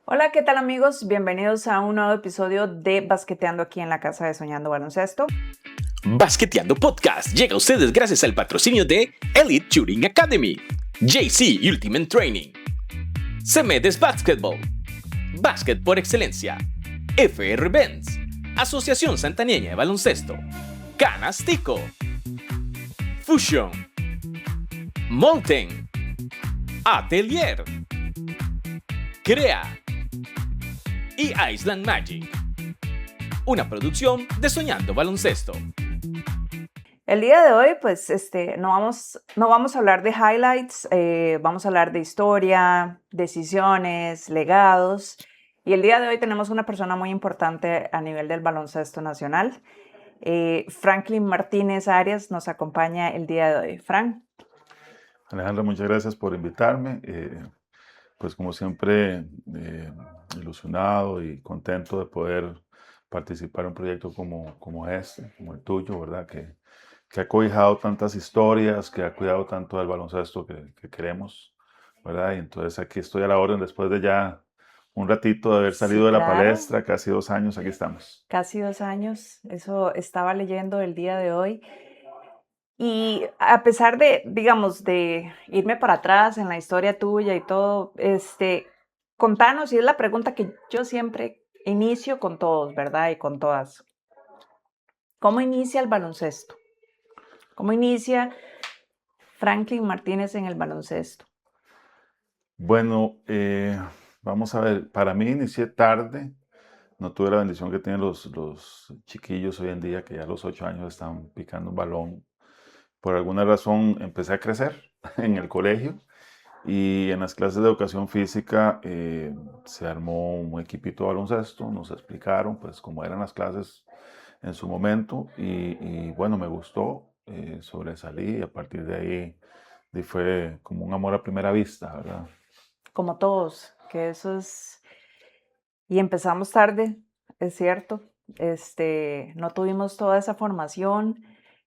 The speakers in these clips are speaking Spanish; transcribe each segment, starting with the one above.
Hola, ¿qué tal amigos? Bienvenidos a un nuevo episodio de Basqueteando aquí en la casa de Soñando Baloncesto. Basqueteando Podcast llega a ustedes gracias al patrocinio de Elite Shooting Academy, JC Ultimate Training, Cemedes Basketball, Básquet por Excelencia, FR Benz, Asociación Santaneña de Baloncesto, Canastico, Fusion, Molten, Atelier, Crea y Island Magic. Una producción de Soñando Baloncesto. El día de hoy, pues, no vamos a hablar de highlights, vamos a hablar de historia, decisiones, legados. Y el día de hoy tenemos una persona muy importante a nivel del baloncesto nacional. Franklin Martínez Arias nos acompaña el día de hoy. Frank. Alejandra, muchas gracias por invitarme. Pues como siempre, ilusionado y contento de poder participar en un proyecto como este, como el tuyo, ¿verdad? Que ha cobijado tantas historias, que ha cuidado tanto del baloncesto que queremos, ¿verdad? Y entonces aquí estoy a la orden después de ya un ratito de haber salido Sí, de la claro. palestra, casi 2 años, aquí estamos. Casi 2 años, eso estaba leyendo el día de hoy. Y a pesar de, digamos, de irme para atrás en la historia tuya y todo, contanos, y es la pregunta que yo siempre inicio con todos, ¿verdad? Y con todas. ¿Cómo inicia el baloncesto? ¿Cómo inicia Franklin Martínez en el baloncesto? Bueno, vamos a ver, para mí inicié tarde. No tuve la bendición que tienen los chiquillos hoy en día, que ya a los 8 años están picando un balón. Por alguna razón empecé a crecer en el colegio y en las clases de educación física se armó un equipito de baloncesto, nos explicaron pues cómo eran las clases en su momento y bueno, me gustó, sobresalí y a partir de ahí fue como un amor a primera vista, ¿verdad? Como todos, que eso es... Y empezamos tarde, es cierto. No tuvimos toda esa formación,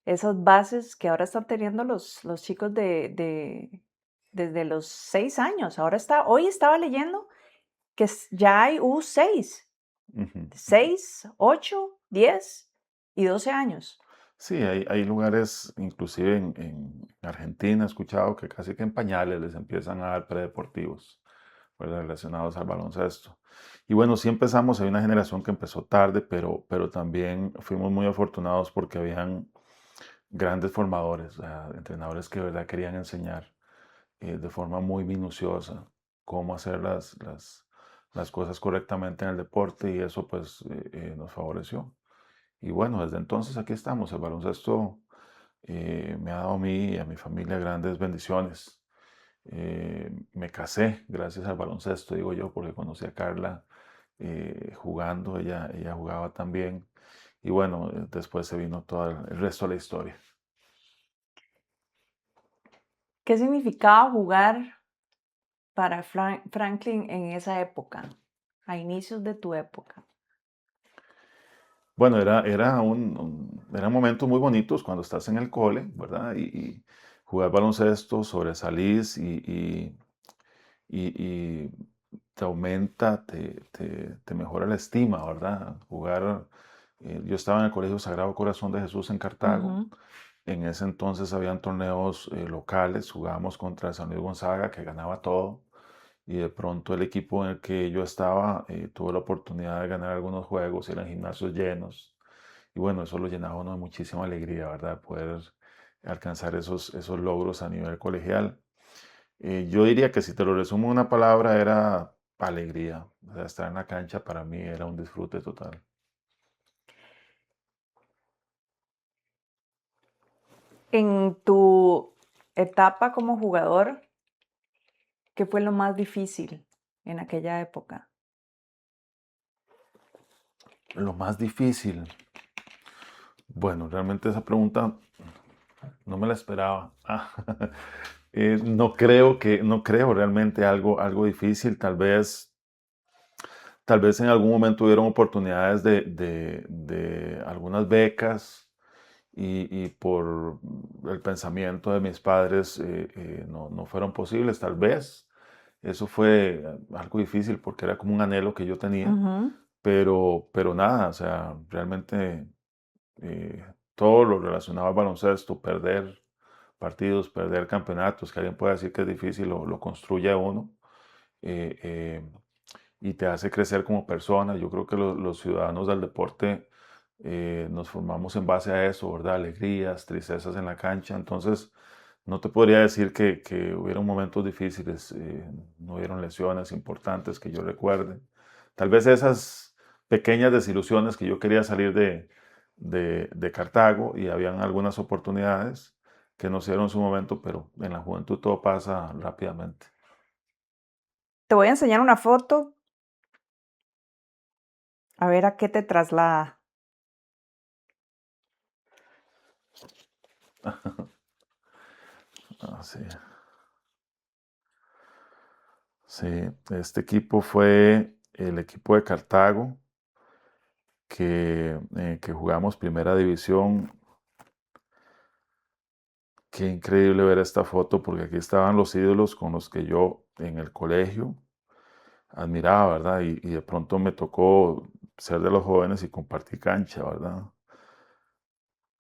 esas bases que ahora están teniendo los chicos desde los 6 años. Hoy estaba leyendo que ya hay U6, Ujú. 6, 8, 10 y 12 años. Sí, hay lugares, inclusive en Argentina, he escuchado que casi que en pañales les empiezan a dar predeportivos, ¿verdad? Relacionados al baloncesto. Y bueno, sí empezamos, hay una generación que empezó tarde, pero también fuimos muy afortunados porque habían grandes formadores, o sea, entrenadores que de verdad querían enseñar de forma muy minuciosa cómo hacer las cosas correctamente en el deporte y eso pues nos favoreció. Y bueno, desde entonces aquí estamos. El baloncesto me ha dado a mí y a mi familia grandes bendiciones. Me casé gracias al baloncesto, digo yo, porque conocí a Carla jugando, ella jugaba también. Y bueno, después se vino todo el resto de la historia. ¿Qué significaba jugar para Franklin en esa época, a inicios de tu época? Bueno, eran momentos muy bonitos cuando estás en el cole, ¿verdad? Y jugar baloncesto, sobresalís y te aumenta, te mejora la estima, ¿verdad? Jugar, yo estaba en el Colegio Sagrado Corazón de Jesús en Cartago. Ujú. En ese entonces habían torneos locales, jugábamos contra San Luis Gonzaga, que ganaba todo. Y de pronto el equipo en el que yo estaba tuvo la oportunidad de ganar algunos juegos, eran gimnasios llenos. Y bueno, eso lo llenaba a uno de muchísima alegría, ¿verdad? Poder alcanzar esos logros a nivel colegial. Yo diría que si te lo resumo en una palabra era alegría. O sea, estar en la cancha para mí era un disfrute total. En tu etapa como jugador, ¿qué fue lo más difícil en aquella época? Lo más difícil. Bueno, realmente esa pregunta no me la esperaba. No creo realmente algo difícil. Tal vez en algún momento hubieron oportunidades de algunas becas y por el pensamiento de mis padres no fueron posibles, tal vez. Eso fue algo difícil porque era como un anhelo que yo tenía, Ujú. pero nada, o sea, realmente todo lo relacionado al baloncesto, perder partidos, perder campeonatos, que alguien pueda decir que es difícil, lo construye a uno eh, eh, y te hace crecer como persona. Yo creo que los ciudadanos del deporte nos formamos en base a eso, ¿verdad? Alegrías, tristezas en la cancha. Entonces, no te podría decir que hubieron momentos difíciles, no hubieron lesiones importantes que yo recuerde. Tal vez esas pequeñas desilusiones que yo quería salir de Cartago y habían algunas oportunidades que no se dieron en su momento, pero en la juventud todo pasa rápidamente. Te voy a enseñar una foto, a ver a qué te traslada. Ah, sí. Sí, este equipo fue el equipo de Cartago que jugamos primera división. Qué increíble ver esta foto porque aquí estaban los ídolos con los que yo en el colegio admiraba, ¿verdad? Y de pronto me tocó ser de los jóvenes y compartir cancha, ¿verdad?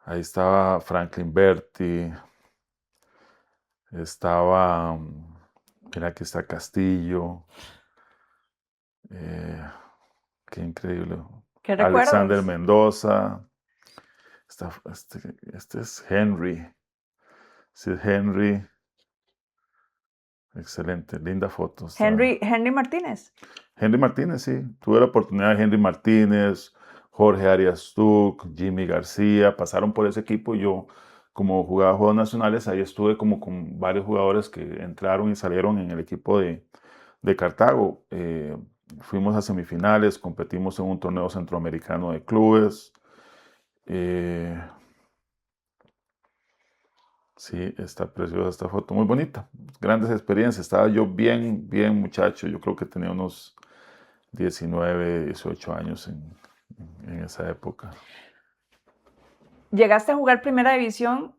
Ahí estaba Franklin Berti, estaba, mira, aquí está Castillo, eh, qué increíble. ¿Qué Alexander recuerdos? Mendoza, este es Henry, Sid Henry, excelente, linda foto. Henry Martínez. Henry Martínez, sí, tuve la oportunidad de Henry Martínez, Jorge Arias Tuc, Jimmy García, pasaron por ese equipo y yo, como jugaba Juegos Nacionales, ahí estuve como con varios jugadores que entraron y salieron en el equipo de Cartago. Fuimos a semifinales, competimos en un torneo centroamericano de clubes. eh, sí, está preciosa esta foto, muy bonita. Grandes experiencias. Estaba yo bien, bien muchacho. Yo creo que tenía unos 19, 18 años en esa época. ¿Llegaste a jugar primera división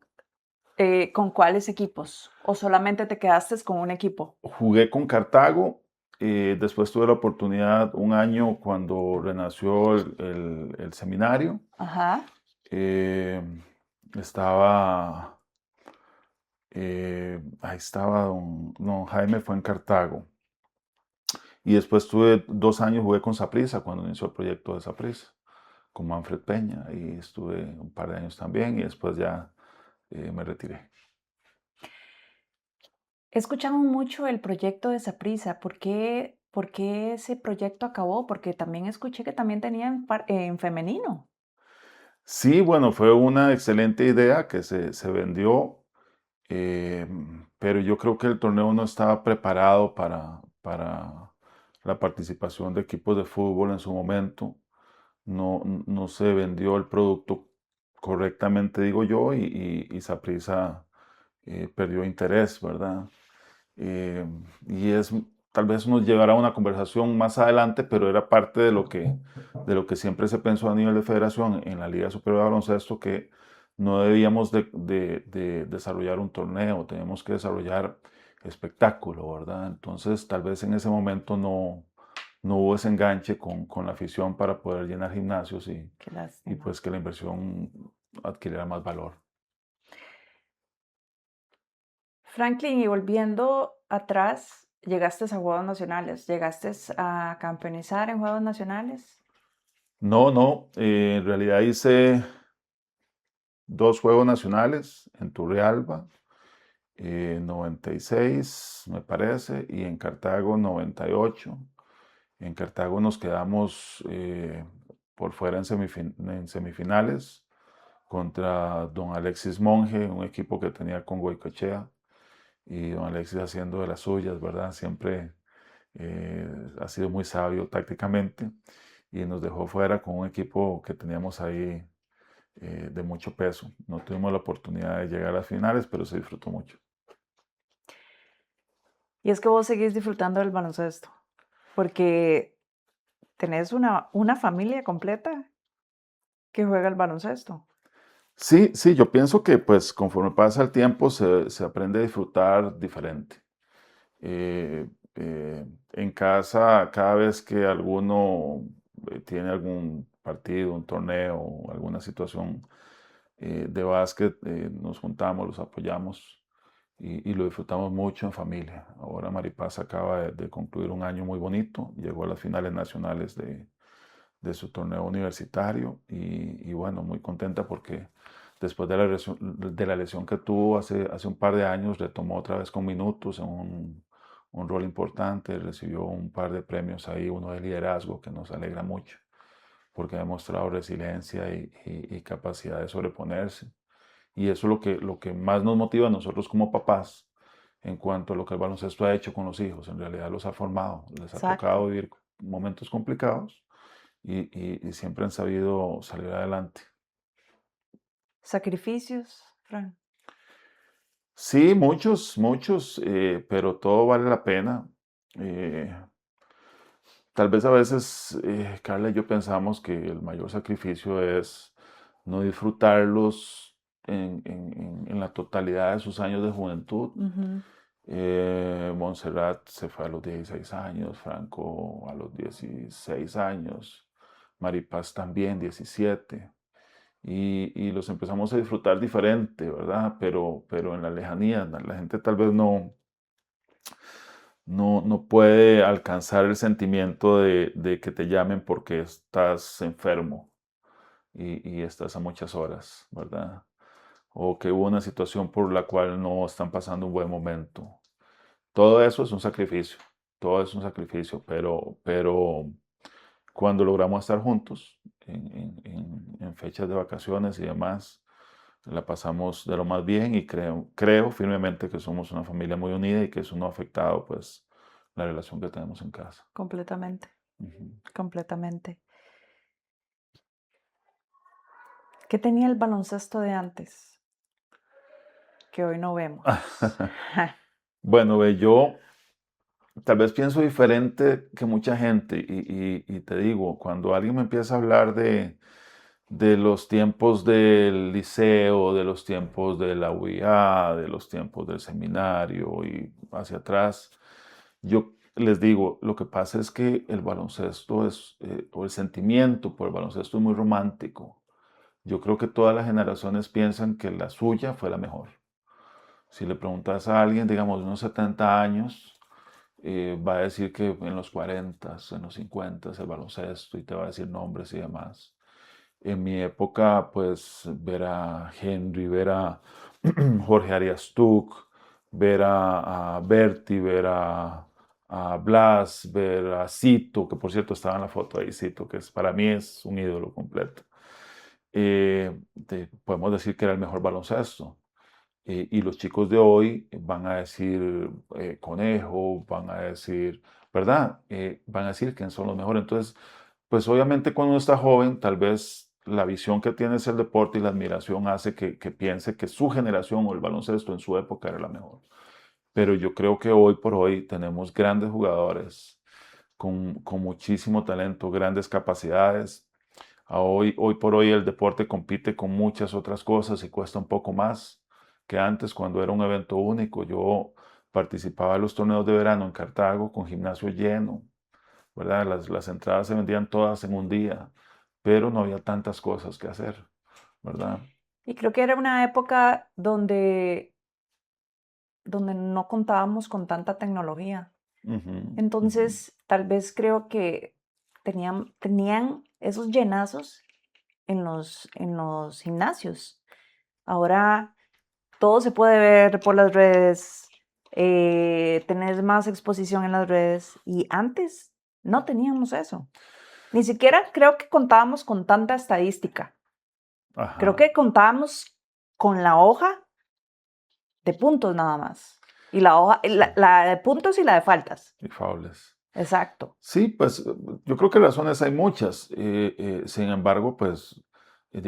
con cuáles equipos? ¿O solamente te quedaste con un equipo? Jugué con Cartago, después tuve la oportunidad un año cuando renació el seminario. Ajá. eh, estaba, ahí estaba don Jaime, fue en Cartago. Y después tuve 2 años, jugué con Saprissa cuando inició el proyecto de Saprissa, con Manfred Peña, y estuve un par de años también y después ya me retiré. He escuchado mucho el proyecto de Saprissa. Por qué ese proyecto acabó? Porque también escuché que también tenían en femenino. Sí, bueno, fue una excelente idea que se vendió, pero yo creo que el torneo no estaba preparado para la participación de equipos de fútbol en su momento. No se vendió el producto correctamente, digo yo, y Saprissa perdió interés, ¿verdad? Eh, y tal vez nos llevará a una conversación más adelante, pero era parte de lo que siempre se pensó a nivel de federación en la Liga Superior de Baloncesto, que no debíamos de desarrollar un torneo, teníamos que desarrollar espectáculo, ¿verdad? Entonces tal vez en ese momento no hubo ese enganche con la afición para poder llenar gimnasios Qué y lástima. pues que la inversión adquiriera más valor. Franklin, y volviendo atrás, llegaste a Juegos Nacionales, llegaste a campeonizar en Juegos Nacionales. No, en realidad hice 2 Juegos Nacionales en Turrialba, 96 me parece, y en Cartago 98. En Cartago nos quedamos por fuera en semifinales contra don Alexis Monge, un equipo que tenía con Goicoechea, y don Alexis haciendo de las suyas, ¿verdad? Siempre ha sido muy sabio tácticamente y nos dejó fuera con un equipo que teníamos ahí de mucho peso. No tuvimos la oportunidad de llegar a las finales, pero se disfrutó mucho. Y es que vos seguís disfrutando del baloncesto, porque tenés una familia completa que juega el baloncesto. Sí, sí, yo pienso que pues conforme pasa el tiempo se aprende a disfrutar diferente. En casa, cada vez que alguno tiene algún partido, un torneo, alguna situación de básquet, nos juntamos, los apoyamos y lo disfrutamos mucho en familia. Ahora Maripaz acaba de concluir un año muy bonito, llegó a las finales nacionales de su torneo universitario y bueno, muy contenta porque después de la lesión que tuvo hace un par de años, retomó otra vez con minutos en un rol importante, recibió un par de premios ahí, uno de liderazgo que nos alegra mucho porque ha demostrado resiliencia y capacidad de sobreponerse. Y eso es lo que más nos motiva a nosotros como papás en cuanto a lo que el baloncesto ha hecho con los hijos. En realidad los ha formado, les ha tocado Exacto. vivir momentos complicados y siempre han sabido salir adelante. Sacrificios, Fran. Sí, muchos, muchos, pero todo vale la pena. Eh, Tal vez a veces, Carla y yo pensamos que el mayor sacrificio es no disfrutarlos en la totalidad de sus años de juventud. Ujú. Montserrat se fue a los 16 años, Franco a los 16 años, Maripaz también 17. Y los empezamos a disfrutar diferente, ¿verdad? Pero en la lejanía, la gente tal vez no puede alcanzar el sentimiento de que te llamen porque estás enfermo y estás a muchas horas, ¿verdad? O que hubo una situación por la cual no están pasando un buen momento. Todo eso es un sacrificio, todo es un sacrificio, pero cuando logramos estar juntos en fechas de vacaciones y demás, la pasamos de lo más bien y creo firmemente que somos una familia muy unida y que eso no ha afectado pues la relación que tenemos en casa. Completamente, Ujú. completamente. ¿Qué tenía el baloncesto de antes que hoy no vemos? Bueno, ve, yo tal vez pienso diferente que mucha gente y te digo, cuando alguien me empieza a hablar de los tiempos del liceo, de los tiempos de la UIA, de los tiempos del seminario y hacia atrás, yo les digo, lo que pasa es que el baloncesto o el sentimiento por el baloncesto es muy romántico. Yo creo que todas las generaciones piensan que la suya fue la mejor. Si le preguntas a alguien, digamos, de unos 70 años, va a decir que en los 40, en los 50 el baloncesto y te va a decir nombres y demás. En mi época, pues ver a Henry, ver a Jorge Arias Tuck, ver a Berti, ver a Blas, ver a Cito, que por cierto estaba en la foto ahí, Cito, que para mí es un ídolo completo. Podemos decir que era el mejor baloncesto. Y los chicos de hoy van a decir Conejo, van a decir, ¿verdad? Van a decir quién son los mejores. Entonces, pues obviamente cuando uno está joven, tal vez la visión que tiene el deporte y la admiración hace que piense que su generación o el baloncesto en su época era la mejor. Pero yo creo que hoy por hoy tenemos grandes jugadores con muchísimo talento, grandes capacidades. Hoy por hoy el deporte compite con muchas otras cosas y cuesta un poco más que antes cuando era un evento único. Yo participaba en los torneos de verano en Cartago con gimnasio lleno, ¿verdad? Las entradas se vendían todas en un día, pero no había tantas cosas que hacer, ¿verdad? Y creo que era una época donde no contábamos con tanta tecnología. Ujú, ujú. Entonces, tal vez creo que tenían esos llenazos en los gimnasios. Ahora todo se puede ver por las redes, tener más exposición en las redes y antes no teníamos eso. Ni siquiera creo que contábamos con tanta estadística. Creo Ajá. que contábamos con la hoja de puntos nada más. Y la hoja, Sí, la de puntos y la de faltas. y fables. Exacto. Sí, pues yo creo que razones hay muchas. Sin embargo, pues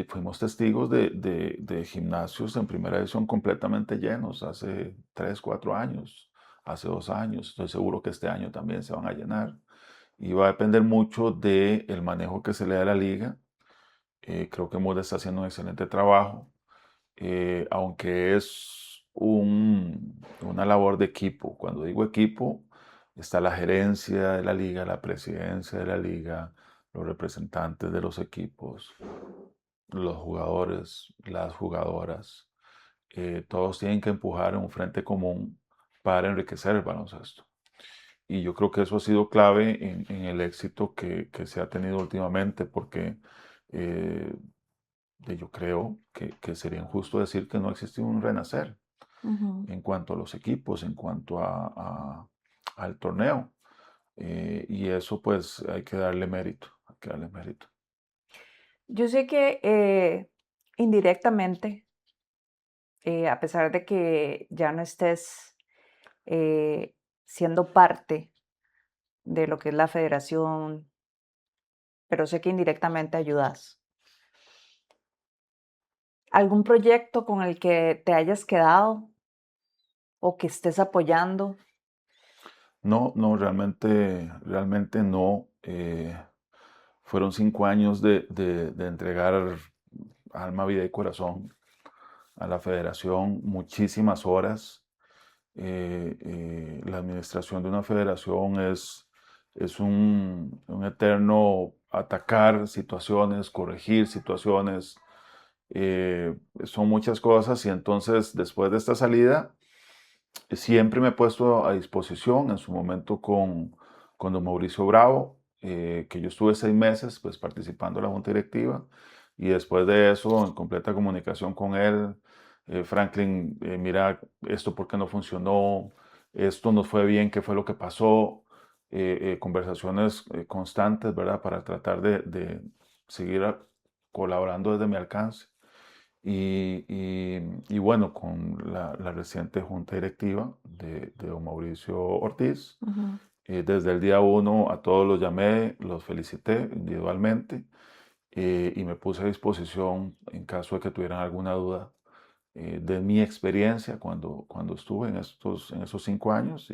fuimos testigos de gimnasios en primera edición completamente llenos hace 3, 4 años, hace 2 años. Estoy seguro que este año también se van a llenar. Y va a depender mucho del manejo que se le da a la liga. Creo que Moda está haciendo un excelente trabajo, aunque es una labor de equipo. Cuando digo equipo, está la gerencia de la liga, la presidencia de la liga, los representantes de los equipos, los jugadores, las jugadoras, todos tienen que empujar en un frente común para enriquecer el baloncesto. Y yo creo que eso ha sido clave en el éxito que se ha tenido últimamente, porque eh, yo creo que sería injusto decir que no ha existido un renacer Ujú. en cuanto a los equipos, en cuanto al torneo. Y eso pues hay que darle mérito, hay que darle mérito. Yo sé que indirectamente, a pesar de que ya no estés siendo parte de lo que es la federación, pero sé que indirectamente ayudas. ¿Algún proyecto con el que te hayas quedado o que estés apoyando? No, no, realmente no. Fueron 5 años de entregar alma, vida y corazón a la federación, muchísimas horas. La administración de una federación es un eterno atacar situaciones, corregir situaciones, son muchas cosas y entonces después de esta salida siempre me he puesto a disposición en su momento con don Mauricio Bravo, que yo estuve 6 meses pues participando en la junta directiva y después de eso en completa comunicación con él. Franklin, mira, esto por qué no funcionó, esto no fue bien, qué fue lo que pasó. Conversaciones constantes, ¿verdad? Para tratar de seguir colaborando desde mi alcance. Y bueno, con la reciente junta directiva de don Mauricio Ortiz, Ujú. desde el día uno a todos los llamé, los felicité individualmente, y me puse a disposición en caso de que tuvieran alguna duda de mi experiencia cuando estuve en esos 5 años.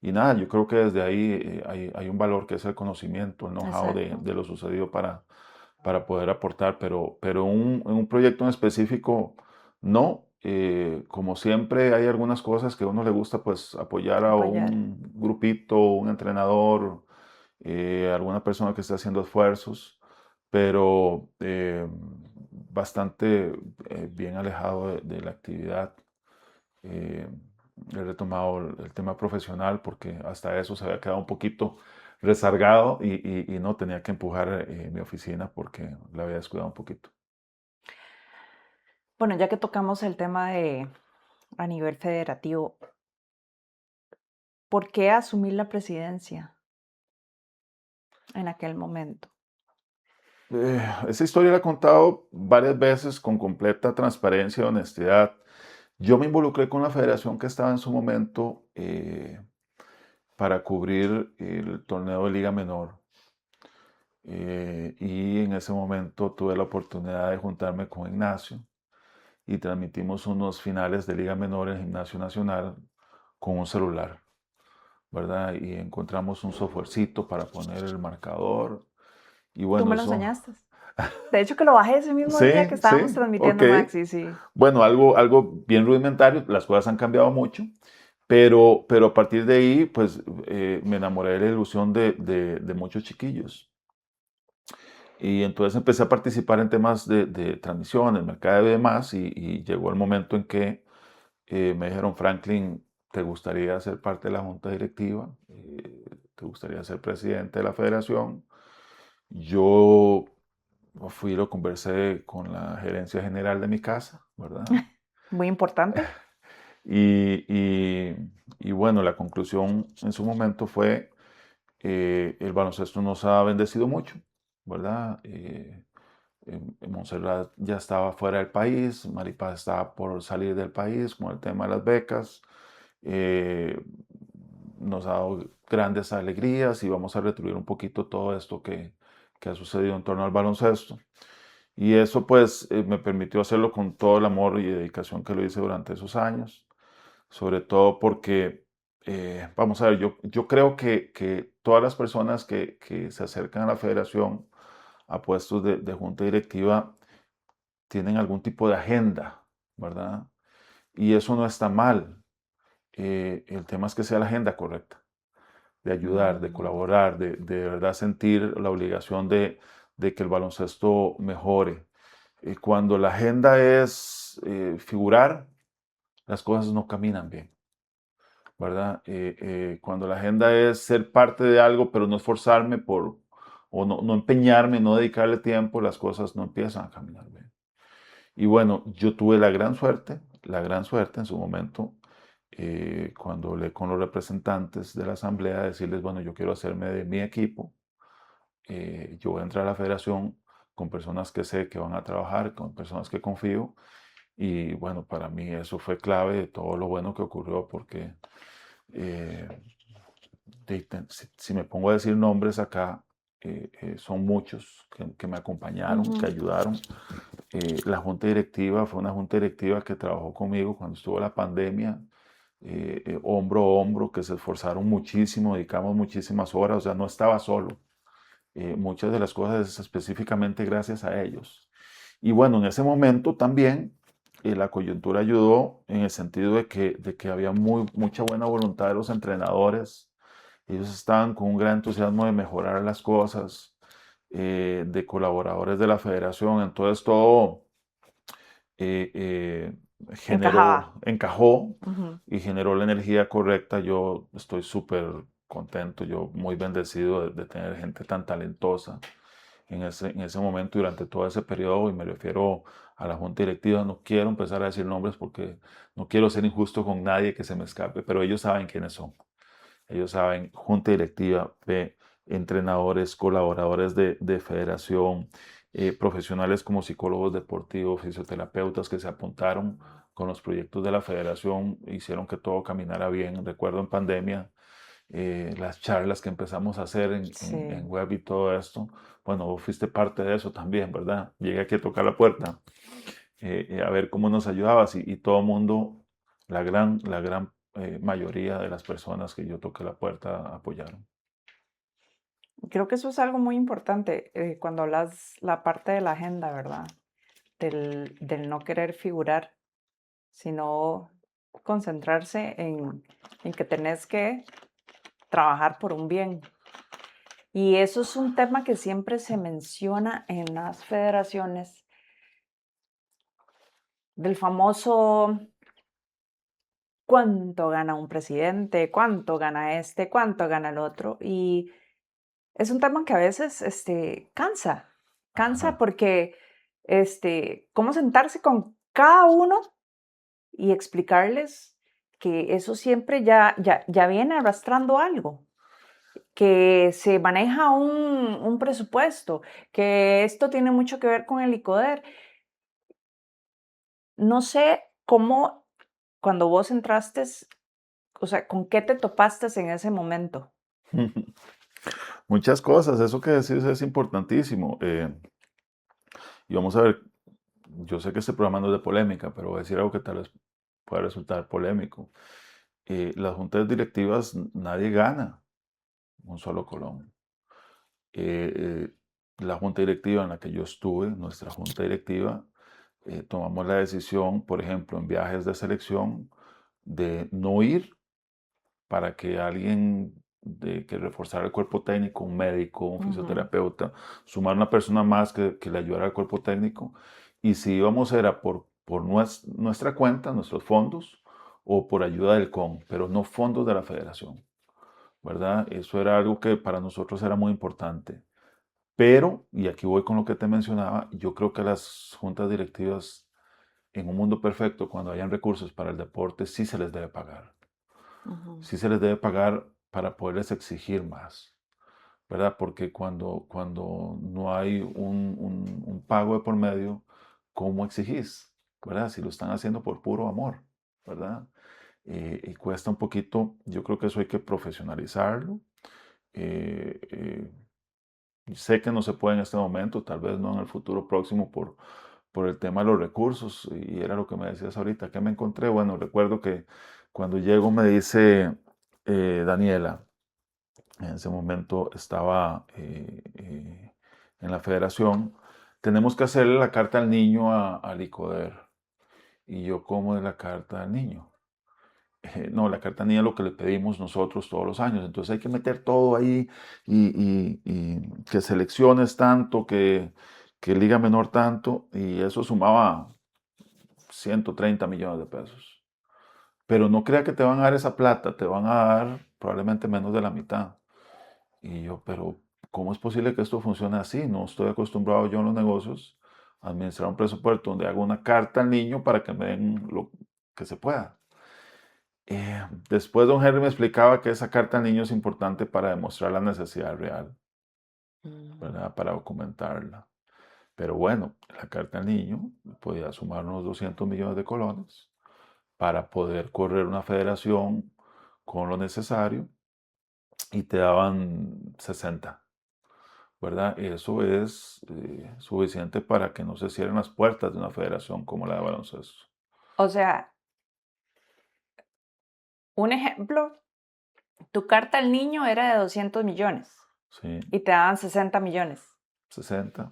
Y nada, yo creo que desde ahí hay un valor que es el conocimiento, el know-how Exacto. de lo sucedido para poder aportar, pero en un proyecto en específico no. Como siempre hay algunas cosas que a uno le gusta pues apoyar a Apoyar. un grupito, un entrenador, alguna persona que esté haciendo esfuerzos, pero bastante bien alejado de la actividad. Eh, He retomado el tema profesional porque hasta eso se había quedado un poquito rezagado y no tenía que empujar mi oficina porque la había descuidado un poquito. Bueno, ya que tocamos el tema de a nivel federativo, ¿por qué asumir la presidencia en aquel momento? Esa historia la he contado varias veces con completa transparencia y honestidad. Yo me involucré con la federación que estaba en su momento para cubrir el torneo de Liga Menor. Y en ese momento tuve la oportunidad de juntarme con Ignacio y transmitimos unos finales de Liga Menor en Gimnasio Nacional con un celular, ¿verdad? Y encontramos un softwarecito para poner el marcador. Y Tú bueno, me lo eso, enseñaste. De hecho, que lo bajé ese mismo día sí, que sí, estábamos ok. transmitiendo Maxi, sí. Bueno, algo bien rudimentario, las cosas han cambiado mucho, pero a partir de ahí, pues me enamoré de la ilusión de muchos chiquillos. Y entonces empecé a participar en temas de transmisiones, mercadeo y demás, y llegó el momento en que me dijeron, Franklin, ¿te gustaría ser parte de la junta directiva? ¿Te gustaría ser presidente de la federación? Yo fui y lo conversé con la gerencia general de mi casa, ¿verdad? Muy importante. Y, y- y bueno, la conclusión en su momento fue, el baloncesto nos ha bendecido mucho, ¿verdad? Montserrat ya estaba fuera del país, Maripaz estaba por salir del país con el tema de las becas. eh, Nos ha dado grandes alegrías y vamos a retribuir un poquito todo esto que ha sucedido en torno al baloncesto. Y eso pues me permitió hacerlo con todo el amor y dedicación que lo hice durante esos años, sobre todo porque, vamos a ver, yo creo que todas las personas que se acercan a la federación a puestos de junta directiva tienen algún tipo de agenda, ¿verdad? Y eso no está mal. El tema es que sea la agenda correcta. de ayudar, de Mm, colaborar, de verdad sentir la obligación de que el baloncesto mejore. Cuando la agenda es figurar, las cosas no caminan bien, ¿verdad? Cuando la agenda es ser parte de algo, pero no esforzarme por, o no empeñarme, no dedicarle tiempo, las cosas no empiezan a caminar bien. Y bueno, yo tuve la gran suerte en su momento, cuando hablé con los representantes de la asamblea, decirles, bueno, yo quiero hacerme de mi equipo, yo voy a entrar a la federación con personas que sé que van a trabajar, con personas que confío, y bueno, para mí eso fue clave de todo lo bueno que ocurrió, porque eh, si me pongo a decir nombres acá, son muchos que me acompañaron, que ujú. ayudaron. La junta directiva fue una junta directiva que trabajó conmigo cuando estuvo la pandemia, hombro a hombro, que se esforzaron muchísimo, dedicamos muchísimas horas, o sea, no estaba solo. Muchas de las cosas es específicamente gracias a ellos. Y bueno, en ese momento también la coyuntura ayudó en el sentido de que había mucha buena voluntad de los entrenadores. Ellos estaban con un gran entusiasmo de mejorar las cosas, de colaboradores de la federación. Entonces todo eh, eh, Encajaba. encajó Ujú. y generó la energía correcta. Yo estoy súper contento, yo muy bendecido de tener gente tan talentosa en ese momento, durante todo ese periodo, y me refiero a la junta directiva. No quiero empezar a decir nombres porque no quiero ser injusto con nadie que se me escape, pero ellos saben quiénes son. Ellos saben, junta directiva, entrenadores, colaboradores de federación, profesionales como psicólogos deportivos, fisioterapeutas que se apuntaron con los proyectos de la federación, hicieron que todo caminara bien. Recuerdo en pandemia las charlas que empezamos a hacer en Sí. web y todo esto. Bueno, vos fuiste parte de eso también, ¿verdad? Llegué aquí a tocar la puerta, a ver cómo nos ayudabas, y todo el mundo, la gran mayoría de las personas que yo toqué la puerta apoyaron. Creo que eso es algo muy importante cuando hablas la parte de la agenda, ¿verdad? Del no querer figurar, sino concentrarse en que tenés que trabajar por un bien. Y eso es un tema que siempre se menciona en las federaciones, del famoso cuánto gana un presidente, cuánto gana este, cuánto gana el otro. Y es un tema que a veces cansa, cansa Ajá. porque cómo sentarse con cada uno y explicarles que eso siempre ya viene arrastrando algo, que se maneja un presupuesto, que esto tiene mucho que ver con el ICODER. No sé cómo, cuando vos entraste, o sea, ¿con qué te topaste en ese momento? Muchas cosas, eso que decís es importantísimo. Y vamos a ver, yo sé que este programa no es de polémica, pero voy a decir algo que tal vez pueda resultar polémico. Las juntas directivas, nadie gana un solo colón. La junta directiva en la que yo estuve, nuestra junta directiva, tomamos la decisión, por ejemplo, en viajes de selección, de no ir para que alguien que reforzara el cuerpo técnico, un médico, un Ujú, fisioterapeuta, sumar una persona más que le ayudara al cuerpo técnico. Y si íbamos era por nuestra cuenta, nuestros fondos, o por ayuda del CON, pero no fondos de la federación, ¿verdad? Eso era algo que para nosotros era muy importante. Pero, y aquí voy con lo que te mencionaba, yo creo que las juntas directivas, en un mundo perfecto, cuando hayan recursos para el deporte, sí se les debe pagar. ujú. Sí se les debe pagar para poderles exigir más, ¿verdad? Porque cuando no hay un pago de por medio, ¿cómo exigís? ¿Verdad? Si lo están haciendo por puro amor, ¿verdad? Y cuesta un poquito, yo creo que eso hay que profesionalizarlo. Eh, eh, Sé que no se puede en este momento, tal vez no en el futuro próximo por el tema de los recursos, y era lo que me decías ahorita. ¿Qué me encontré? Bueno, recuerdo que cuando llego me dice Daniela, en ese momento estaba en la federación, tenemos que hacerle la carta al niño al ICODER. Y yo, ¿cómo es la carta al niño? No, la carta niña es lo que le pedimos nosotros todos los años. Entonces hay que meter todo ahí y que selecciones tanto, que Liga Menor tanto, y eso sumaba 130 millones de pesos. Pero no crea que te van a dar esa plata, te van a dar probablemente menos de la mitad. Y yo, pero ¿cómo es posible que esto funcione así? No estoy acostumbrado yo en los negocios a administrar un presupuesto donde hago una carta al niño para que me den lo que se pueda. Después don Henry me explicaba que esa carta al niño es importante para demostrar la necesidad real, Mm. ¿verdad? Para documentarla. Pero bueno, la carta al niño podía sumar unos 200 millones de colones para poder correr una federación con lo necesario y te daban 60, ¿verdad? Eso es suficiente para que no se cierren las puertas de una federación como la de baloncesto. O sea, un ejemplo, tu carta al niño era de 200 millones Sí, y te daban 60 millones. 60.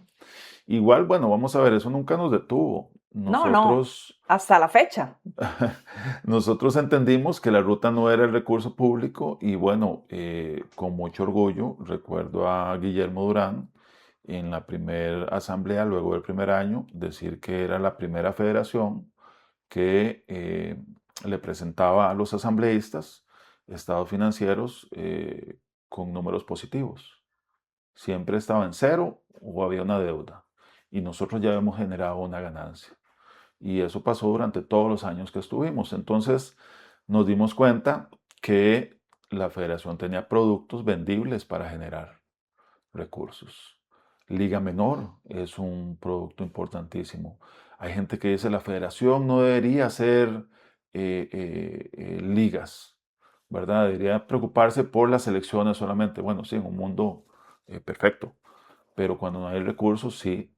Igual, bueno, vamos a ver, eso nunca nos detuvo. No, no, Nosotros, hasta la fecha. nosotros entendimos que la ruta no era el recurso público y bueno, con mucho orgullo recuerdo a Guillermo Durán en la primera asamblea, luego del primer año, decir que era la primera federación que le presentaba a los asambleístas estados financieros con números positivos. Siempre estaba en cero o había una deuda. Y nosotros ya hemos generado una ganancia. Y eso pasó durante todos los años que estuvimos. Entonces nos dimos cuenta que la federación tenía productos vendibles para generar recursos. Liga Menor es un producto importantísimo. Hay gente que dice la federación no debería hacer ligas, ¿verdad? Debería preocuparse por las elecciones solamente. Bueno, sí, en un mundo perfecto, pero cuando no hay recursos, sí,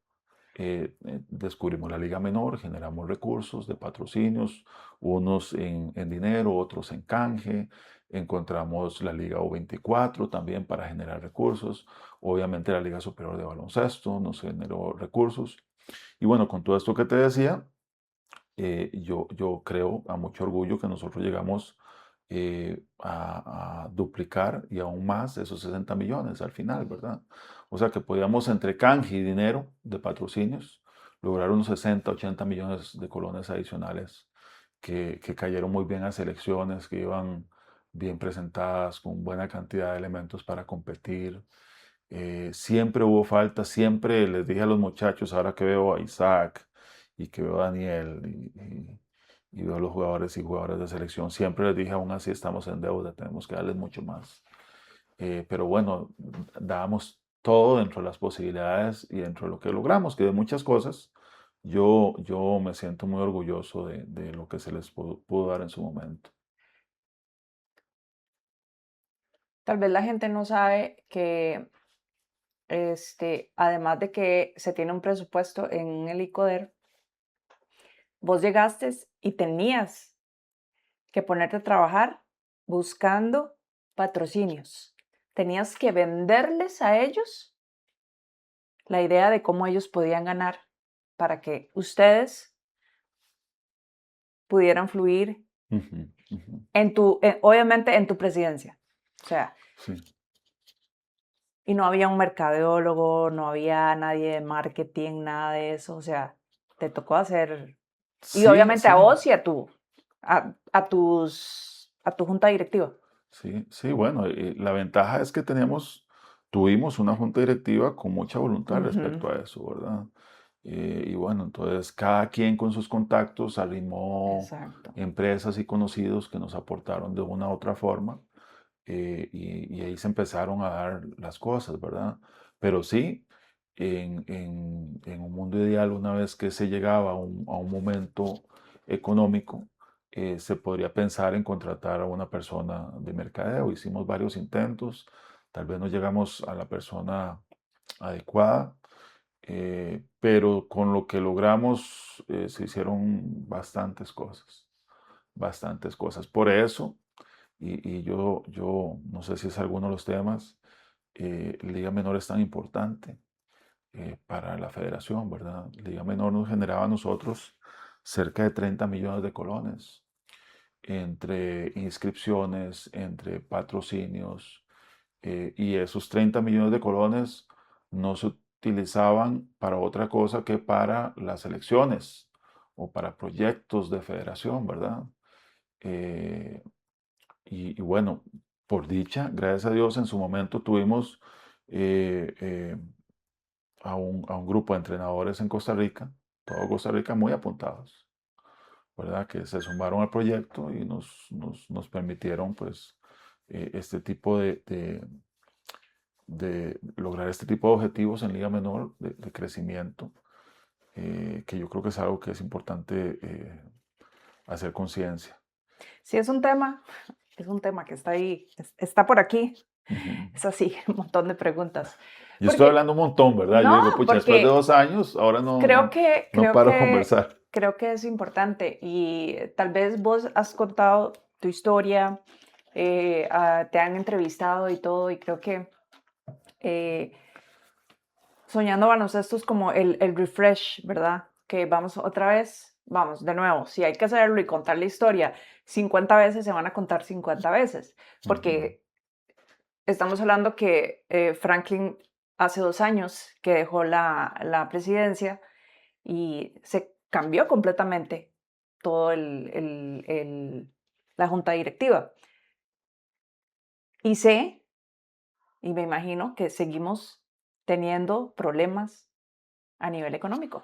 descubrimos la Liga Menor, generamos recursos de patrocinios, unos en dinero, otros en canje, encontramos la Liga U24 también para generar recursos, obviamente la Liga Superior de Baloncesto nos generó recursos, y bueno, con todo esto que te decía, yo creo a mucho orgullo que nosotros llegamos a duplicar y aún más esos 60 millones al final, ¿verdad? O sea que podíamos entre canje y dinero de patrocinios lograr unos 60, 80 millones de colones adicionales que cayeron muy bien a selecciones, que iban bien presentadas, con buena cantidad de elementos para competir. Siempre hubo falta, siempre les dije a los muchachos, ahora que veo a Isaac y que veo a Daniel y veo a los jugadores y jugadoras de selección, siempre les dije, aún así estamos en deuda, tenemos que darles mucho más. Pero bueno, dábamos todo dentro de las posibilidades y dentro de lo que logramos, que de muchas cosas yo me siento muy orgulloso de lo que se les pudo dar en su momento. Tal vez la gente no sabe que, además de que se tiene un presupuesto en el ICODER, vos llegaste y tenías que ponerte a trabajar buscando patrocinios. Tenías que venderles a ellos la idea de cómo ellos podían ganar para que ustedes pudieran fluir Ujú, ujú. obviamente en tu presidencia. O sea, Sí, y no había un mercadeólogo, no había nadie de marketing, nada de eso. O sea, te tocó hacer, y sí, obviamente a sí. vos y a tu junta directiva. Sí, sí, bueno, la ventaja es que tuvimos una junta directiva con mucha voluntad Ujú, respecto a eso, ¿verdad? Y bueno, entonces cada quien con sus contactos arrimó exacto. empresas y conocidos que nos aportaron de una u otra forma y ahí se empezaron a dar las cosas, ¿verdad? Pero sí, en un mundo ideal, una vez que se llegaba a un momento económico, se podría pensar en contratar a una persona de mercadeo. Hicimos varios intentos, tal vez no llegamos a la persona adecuada, pero con lo que logramos se hicieron bastantes cosas. Por eso, y yo no sé si es alguno de los temas, Liga Menor es tan importante para la federación, ¿verdad? Liga Menor nos generaba a nosotros cerca de 30 millones de colones. entre inscripciones, entre patrocinios, y esos 30 millones de colones no se utilizaban para otra cosa que para las elecciones o para proyectos de federación, ¿verdad? Eh, y bueno, por dicha, gracias a Dios, en su momento tuvimos eh, eh, a un grupo de entrenadores en Costa Rica, todo Costa Rica muy apuntados, ¿verdad? Que se sumaron al proyecto y nos permitieron, pues, este tipo de lograr este tipo de objetivos en Liga Menor de crecimiento, que yo creo que es algo que es importante hacer conciencia. Sí, es un tema que está ahí, está por aquí. Ujú. Es así, un montón de preguntas. Yo estoy Porque, hablando un montón, ¿verdad? Yo no, digo, pucha, después de porque 2 años, ahora no, creo no, que, no creo paro de que, conversar. creo que es importante y tal vez vos has contado tu historia, te han entrevistado y todo, y creo que eh, Soñando Baloncesto es como el refresh, ¿verdad? Que vamos otra vez, vamos, de nuevo, si hay que hacerlo y contar la historia 50 veces, se van a contar 50 veces, Ujú. porque estamos hablando que Franklin hace 2 años que dejó la presidencia y se cambió completamente todo la junta directiva. Y sé, y me imagino que seguimos teniendo problemas a nivel económico.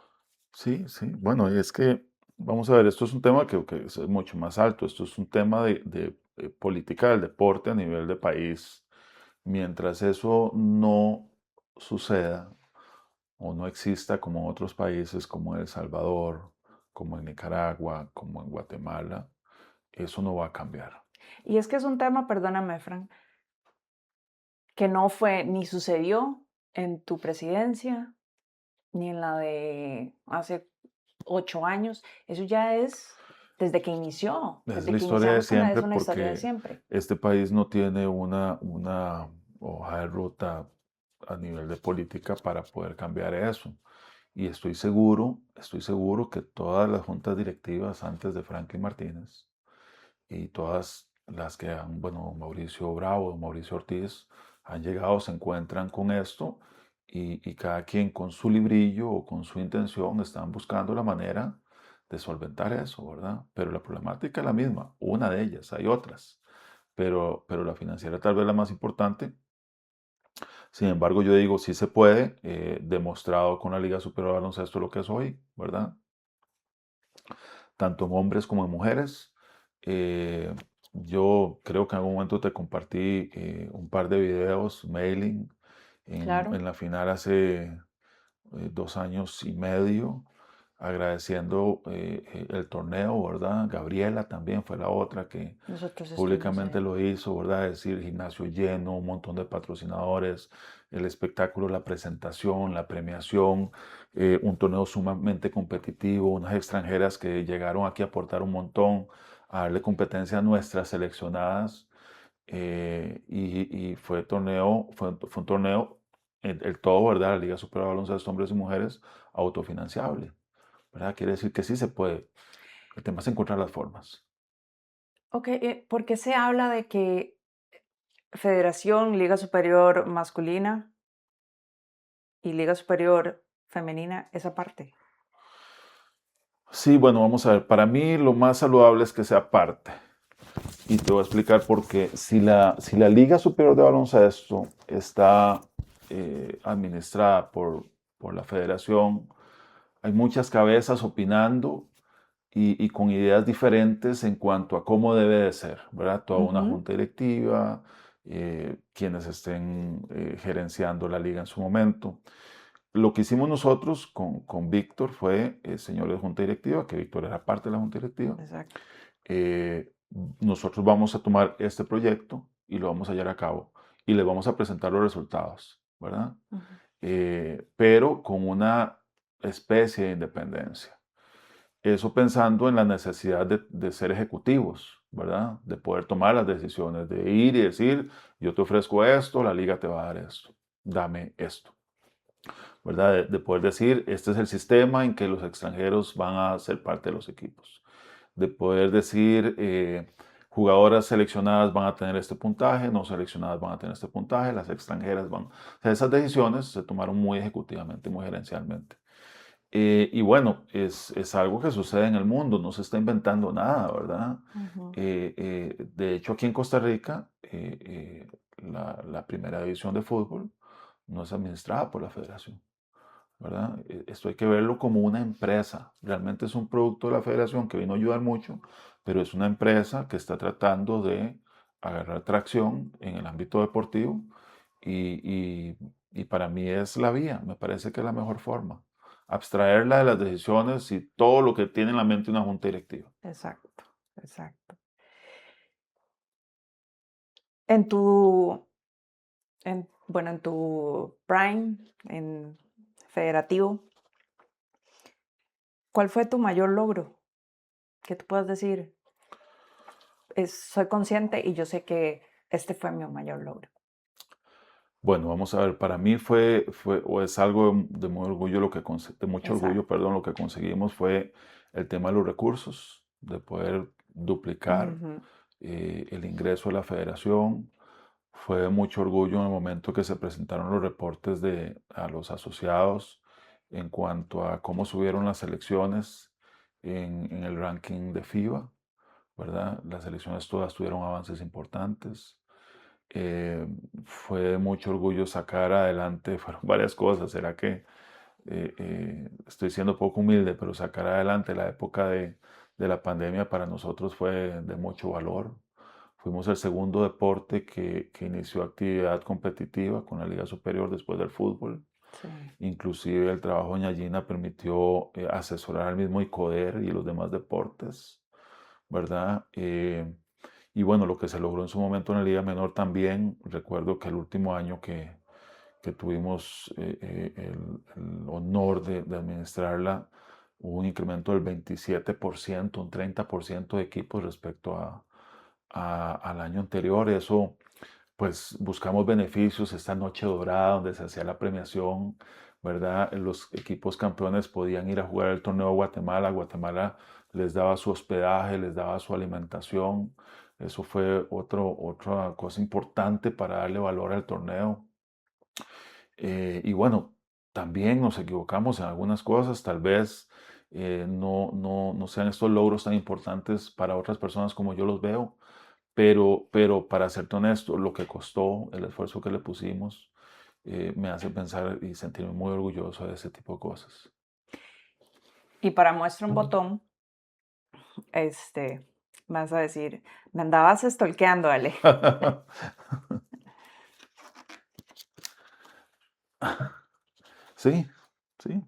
Sí, sí. Bueno, y es que, vamos a ver, esto es un tema que es mucho más alto. Esto es un tema de política del deporte a nivel de país. Mientras eso no suceda o no exista como en otros países como El Salvador, como en Nicaragua, como en Guatemala, eso no va a cambiar. Y es que es un tema, perdóname, Fran, que no fue ni sucedió en tu presidencia, ni en la de hace 8 años. Eso ya es desde que inició, Es desde la que historia de iniciamos con la, es siempre una historia de porque siempre. este país no tiene una hoja de ruta a nivel de política para poder cambiar eso. Y estoy seguro que todas las juntas directivas antes de Franklin Martínez y todas las que han, bueno, Mauricio Bravo, Mauricio Ortiz, han llegado, se encuentran con esto y cada quien con su librillo o con su intención están buscando la manera de solventar eso, ¿verdad? Pero la problemática es la misma, una de ellas, hay otras, pero la financiera tal vez la más importante. Sin embargo, yo digo, sí se puede, demostrado con la Liga Superior de Baloncesto lo que es hoy, ¿verdad? Tanto en hombres como en mujeres. Eh, yo creo que en algún momento te compartí un par de videos, mailing, Claro, en la final hace 2 años y medio, agradeciendo el torneo, ¿verdad? Gabriela también fue la otra que nosotros estuvimos públicamente ahí. lo hizo, ¿verdad? Es decir, gimnasio lleno, un montón de patrocinadores, el espectáculo, la presentación, la premiación, un torneo sumamente competitivo, unas extranjeras que llegaron aquí a aportar un montón, a darle competencia a nuestras seleccionadas. Y fue un torneo, el todo, ¿verdad? La Liga Superior de Baloncesto Hombres y Mujeres, autofinanciable, ¿verdad? Quiere decir que sí se puede. El tema es encontrar las formas. Ok, ¿por qué se habla de que Federación, Liga Superior Masculina y Liga Superior Femenina es aparte? Sí, bueno, vamos a ver. Para mí lo más saludable es que sea parte. Y te voy a explicar por qué. Si la Liga Superior de Baloncesto está administrada por la federación, hay muchas cabezas opinando y con ideas diferentes en cuanto a cómo debe de ser, ¿verdad? Toda una Ujú. junta directiva, quienes estén gerenciando la liga en su momento. Lo que hicimos nosotros con Víctor fue, señor de junta directiva, que Víctor era parte de la junta directiva, Exacto. eh, nosotros vamos a tomar este proyecto y lo vamos a llevar a cabo y les vamos a presentar los resultados, ¿verdad? Ujú. Pero con una especie de independencia. Eso pensando en la necesidad de ser ejecutivos, ¿verdad? De poder tomar las decisiones, de ir y decir, yo te ofrezco esto, la liga te va a dar esto, dame esto, ¿verdad? De poder decir, este es el sistema en que los extranjeros van a ser parte de los equipos. de poder decir, jugadoras seleccionadas van a tener este puntaje, no seleccionadas van a tener este puntaje, las extranjeras van. O sea, esas decisiones se tomaron muy ejecutivamente, muy gerencialmente. Y bueno, es algo que sucede en el mundo, no se está inventando nada, ¿verdad? Ujú. De hecho, aquí en Costa Rica, la primera división de fútbol no es administrada por la federación, ¿verdad? Esto hay que verlo como una empresa. Realmente es un producto de la federación que vino a ayudar mucho, pero es una empresa que está tratando de agarrar tracción en el ámbito deportivo y para mí es la vía, me parece que es la mejor forma. Abstraerla de las decisiones y todo lo que tiene en la mente una junta directiva. Exacto, exacto. En tu, bueno, en tu prime, en federativo, ¿cuál fue tu mayor logro? Que tú puedas decir, soy consciente y yo sé que este fue mi mayor logro. Bueno, vamos a ver, para mí o es algo de muy orgullo de mucho orgullo, Exacto. perdón, lo que conseguimos fue el tema de los recursos, de poder duplicar Ujú. el ingreso de la federación. Fue de mucho orgullo en el momento que se presentaron los reportes a los asociados en cuanto a cómo subieron las selecciones en el ranking de FIBA, ¿verdad? Las selecciones todas tuvieron avances importantes. Eh, Fue de mucho orgullo sacar adelante, fueron varias cosas, será que estoy siendo poco humilde, pero sacar adelante la época de la pandemia para nosotros fue de mucho valor. Fuimos el segundo deporte que inició actividad competitiva con la Liga Superior después del fútbol. Sí. Inclusive el trabajo en Yallina permitió asesorar al mismo ICODER y los demás deportes, ¿verdad? Y bueno, lo que se logró en su momento en la Liga Menor también, recuerdo que el último año que tuvimos el honor de administrarla, hubo un incremento del 27%, un 30% de equipos respecto al año anterior. Eso, pues buscamos beneficios, esta noche dorada donde se hacía la premiación, ¿verdad? Los equipos campeones podían ir a jugar el torneo a Guatemala. Guatemala les daba su hospedaje, les daba su alimentación. Eso fue otra cosa importante para darle valor al torneo. Y bueno, también nos equivocamos en algunas cosas, tal vez no sean estos logros tan importantes para otras personas como yo los veo, pero para serte honesto, lo que costó, el esfuerzo que le pusimos, me hace pensar y sentirme muy orgulloso de ese tipo de cosas. Y para muestra un botón, vas a decir, me andabas stalkeando, Ale. Sí, sí.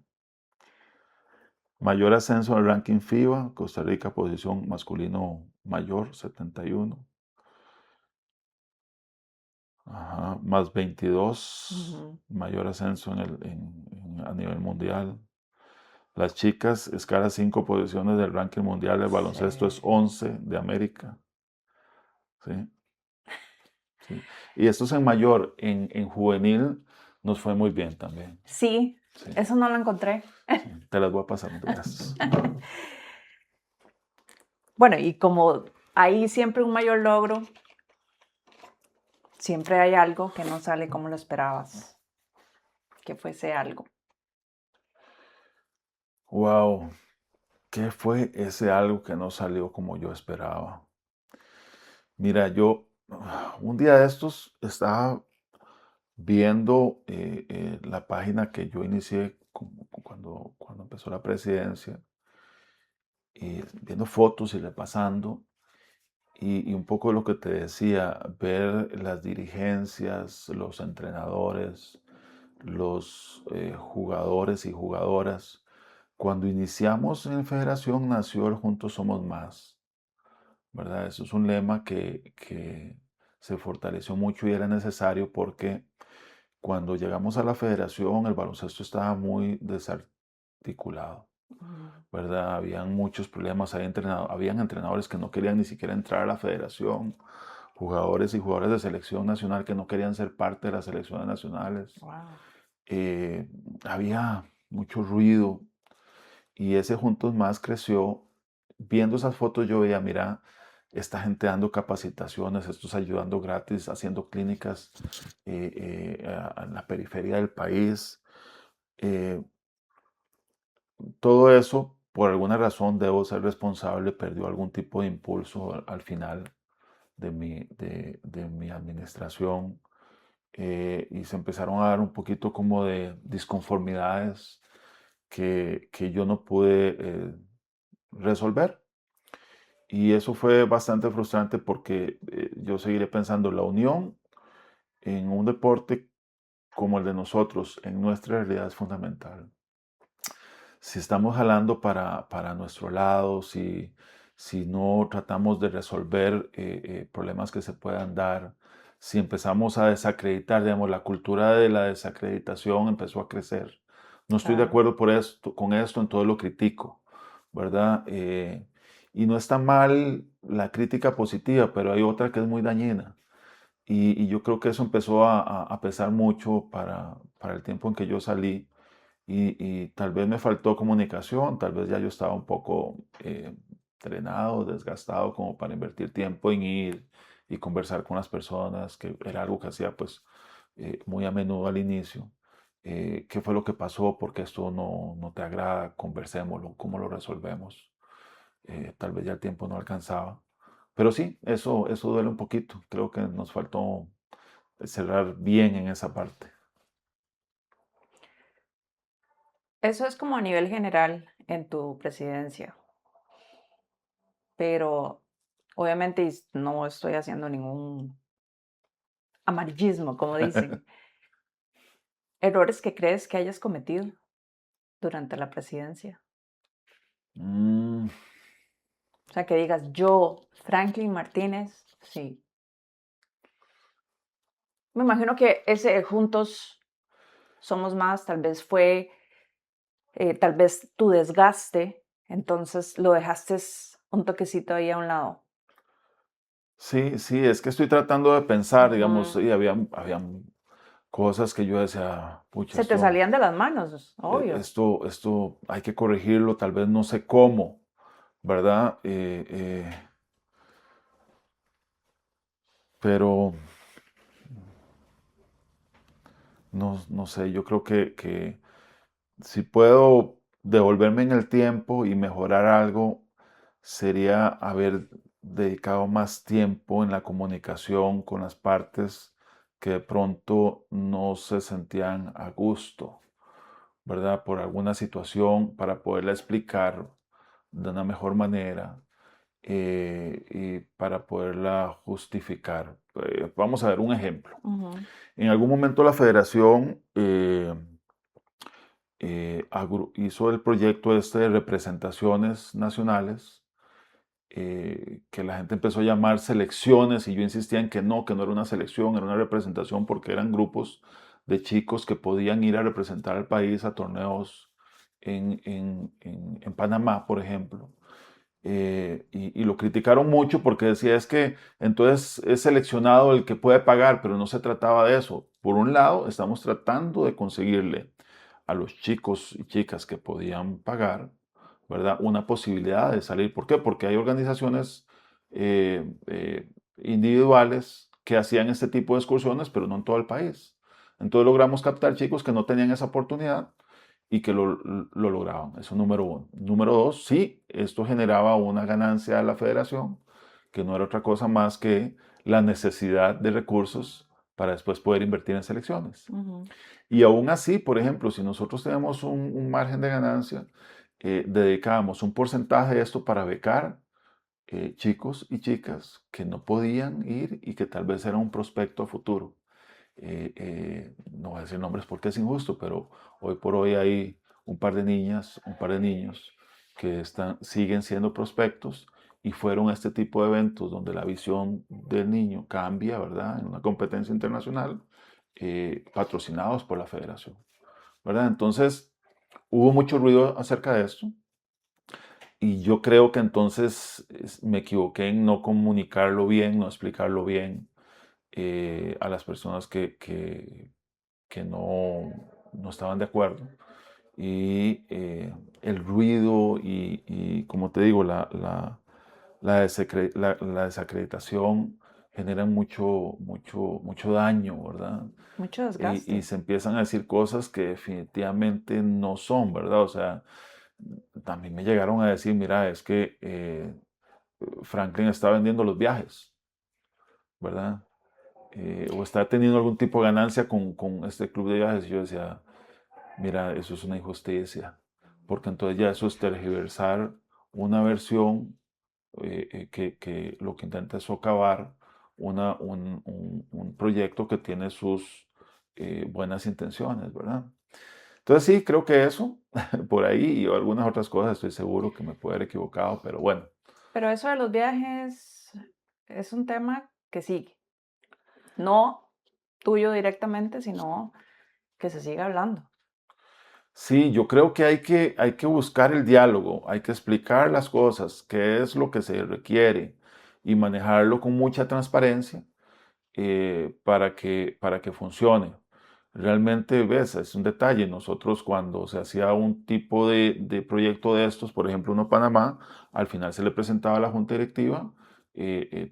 Mayor ascenso al ranking FIBA, Costa Rica posición masculino mayor, 71. Ajá, más 22, Ujú. mayor ascenso a nivel mundial. Las chicas, escala 5 posiciones del ranking mundial del Sí, baloncesto, es 11 de América. ¿Sí? Sí. Y esto es en mayor, en juvenil nos fue muy bien también. sí, Sí, eso no lo encontré. sí. Te las voy a pasar, gracias. Bueno, y como hay siempre un mayor logro, siempre hay algo que no sale como lo esperabas, que fuese algo. Wow, ¿qué fue ese algo que no salió como yo esperaba? Mira, yo un día de estos estaba viendo la página que yo inicié cuando empezó la presidencia, y viendo fotos y repasando, y un poco lo que te decía, ver las dirigencias, los entrenadores, los jugadores y jugadoras. Cuando iniciamos en Federación nació el Juntos Somos Más, ¿verdad? Eso es un lema que se fortaleció mucho y era necesario porque cuando llegamos a la federación, el baloncesto estaba muy desarticulado, Mm. ¿verdad? Habían muchos problemas, habían entrenadores que no querían ni siquiera entrar a la federación, jugadores y jugadores de selección nacional que no querían ser parte de las selecciones nacionales. Wow. Eh, Había mucho ruido y ese Juntos Más creció viendo esas fotos yo veía, mira, esta gente dando capacitaciones, estos ayudando gratis, haciendo clínicas en la periferia del país. Eh, Todo eso, por alguna razón, debo ser responsable, perdió algún tipo de impulso al final de mi administración, y se empezaron a dar un poquito como de disconformidades que yo no pude resolver. Y eso fue bastante frustrante porque yo seguiré pensando, la unión en un deporte como el de nosotros, en nuestra realidad es fundamental. Si estamos jalando para nuestro lado, si no tratamos de resolver problemas que se puedan dar, si empezamos a desacreditar, digamos, la cultura de la desacreditación empezó a crecer. No estoy de Claro. acuerdo con esto, en todo lo critico, ¿verdad? Y no está mal la crítica positiva, pero hay otra que es muy dañina. Y yo creo que eso empezó a pesar mucho para el tiempo en que yo salí y tal vez me faltó comunicación, tal vez ya yo estaba un poco drenado, desgastado como para invertir tiempo en ir y conversar con las personas, que era algo que hacía pues muy a menudo al inicio. ¿Qué fue lo que pasó? ¿Por qué esto no te agrada? Conversémoslo, ¿cómo lo resolvemos? Tal vez ya el tiempo no alcanzaba. Pero sí, eso duele un poquito. Creo que nos faltó cerrar bien en esa parte. Eso es como a nivel general en tu presidencia, pero obviamente no estoy haciendo ningún amarillismo, como dicen. Errores que crees que hayas cometido durante la presidencia. Mm, O sea, que digas, yo, Franklin Martínez, sí. Me imagino que ese Juntos Somos Más tal vez fue, tal vez tu desgaste, entonces lo dejaste un toquecito ahí a un lado. sí, sí, es que estoy tratando de pensar, digamos, Ujú. y había cosas que yo decía, pucha, Se te salían de las manos, obvio. esto hay que corregirlo, tal vez no sé cómo, ¿verdad? Pero no sé, yo creo que si puedo devolverme en el tiempo y mejorar algo, sería haber dedicado más tiempo en la comunicación con las partes que de pronto no se sentían a gusto, ¿verdad? Por alguna situación para poderla explicar de una mejor manera y para poderla justificar. Vamos a ver un ejemplo. Ujú. En algún momento la federación hizo el proyecto este de representaciones nacionales, que la gente empezó a llamar selecciones y yo insistía en que no era una selección, era una representación porque eran grupos de chicos que podían ir a representar al país a torneos en Panamá, por ejemplo. Y lo criticaron mucho porque decía es que entonces es seleccionado el que puede pagar, pero no se trataba de eso. Por un lado, estamos tratando de conseguirle a los chicos y chicas que podían pagar, ¿verdad? Una posibilidad de salir. ¿Por qué? Porque hay organizaciones individuales que hacían este tipo de excursiones, pero no en todo el país. Entonces logramos captar chicos que no tenían esa oportunidad y que lo lograban. Eso número uno. Número dos, sí, esto generaba una ganancia a la federación, que no era otra cosa más que la necesidad de recursos para después poder invertir en selecciones. Ujú. Y aún así, por ejemplo, si nosotros tenemos un margen de ganancia, dedicábamos un porcentaje de esto para becar chicos y chicas que no podían ir y que tal vez era un prospecto a futuro. No voy a decir nombres porque es injusto, pero hoy por hoy hay un par de niñas, un par de niños que siguen siendo prospectos y fueron a este tipo de eventos donde la visión del niño cambia, ¿verdad? En una competencia internacional, patrocinados por la federación, ¿verdad? Entonces, hubo mucho ruido acerca de esto y yo creo que entonces me equivoqué en no comunicarlo bien, no explicarlo bien a las personas que no estaban de acuerdo. y el ruido como te digo, la desacreditación generan mucho daño, ¿verdad? Mucho Y desgaste. se empiezan a decir cosas que definitivamente no son, ¿verdad? O sea, también me llegaron a decir, mira, es que Franklin está vendiendo los viajes, ¿verdad? O está teniendo algún tipo de ganancia con este club de viajes. Y yo decía, mira, eso es una injusticia, porque entonces ya eso es tergiversar una versión que lo que intenta es socavar un proyecto que tiene sus buenas intenciones, ¿verdad? Entonces sí, creo que eso, por ahí y algunas otras cosas, estoy seguro que me puedo haber equivocado, pero bueno. Pero eso de los viajes es un tema que sigue. No tuyo directamente, sino que se sigue hablando. Sí, yo creo que hay que buscar el diálogo, hay que explicar las cosas, qué es lo que se requiere y manejarlo con mucha transparencia para que funcione. Realmente, ves, es un detalle. Nosotros cuando se hacía un tipo de proyecto de estos, por ejemplo, uno en Panamá, al final se le presentaba a la Junta Directiva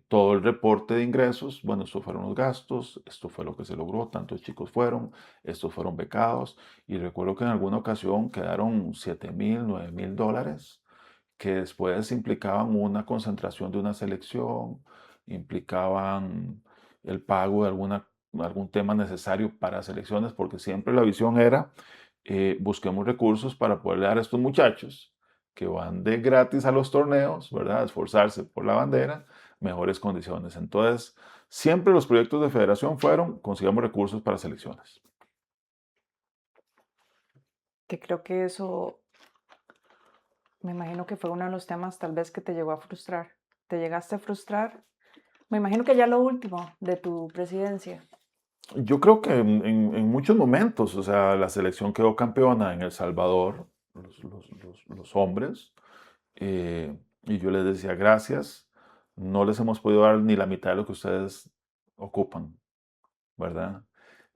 todo el reporte de ingresos. Bueno, estos fueron los gastos, esto fue lo que se logró, tantos chicos fueron, estos fueron becados. Y recuerdo que en alguna ocasión quedaron 7,000, 9,000 dólares que después implicaban una concentración de una selección, implicaban el pago de algún tema necesario para selecciones, porque siempre la visión era busquemos recursos para poder dar a estos muchachos que van de gratis a los torneos, ¿verdad? A esforzarse por la bandera, mejores condiciones. Entonces, siempre los proyectos de federación fueron consigamos recursos para selecciones. Que creo que eso, me imagino que fue uno de los temas tal vez que te llegó a frustrar. ¿Te llegaste a frustrar? Me imagino que ya lo último de tu presidencia. Yo creo que en muchos momentos, o sea, la selección quedó campeona en El Salvador, los hombres, y yo les decía gracias, no les hemos podido dar ni la mitad de lo que ustedes ocupan, ¿verdad?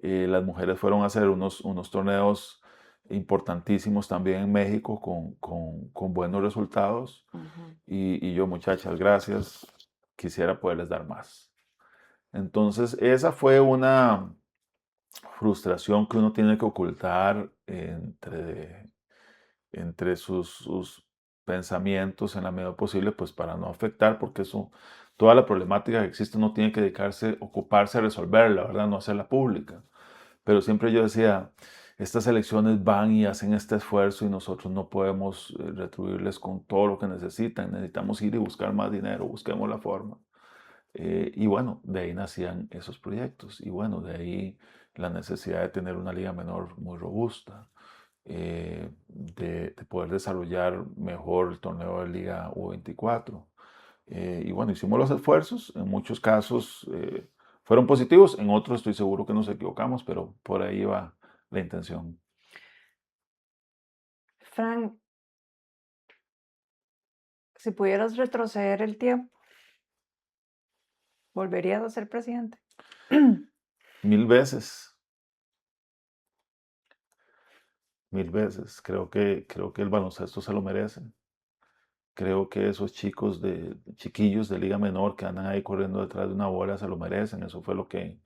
Las mujeres fueron a hacer unos torneos importantísimos también en México con buenos resultados, Ujú. y yo, muchachas, gracias, quisiera poderles dar más. Entonces, esa fue una frustración que uno tiene que ocultar entre sus pensamientos en la medida posible, pues para no afectar, porque eso, toda la problemática que existe uno tiene que dedicarse, ocuparse a resolverla, ¿verdad? No hacerla pública. Pero siempre yo decía, estas elecciones van y hacen este esfuerzo y nosotros no podemos retribuirles con todo lo que necesitan. Necesitamos ir y buscar más dinero, busquemos la forma. Y bueno, de ahí nacían esos proyectos. Y bueno, de ahí la necesidad de tener una liga menor muy robusta, de poder desarrollar mejor el torneo de Liga U24. Y bueno, hicimos los esfuerzos. En muchos casos fueron positivos, en otros estoy seguro que nos equivocamos, pero por ahí va la intención. Frank, si pudieras retroceder el tiempo, ¿volverías a ser presidente? 1000 veces, 1000 veces. Creo que el baloncesto se lo merece. Creo que esos chiquillos de Liga Menor que andan ahí corriendo detrás de una bola se lo merecen. Eso fue lo que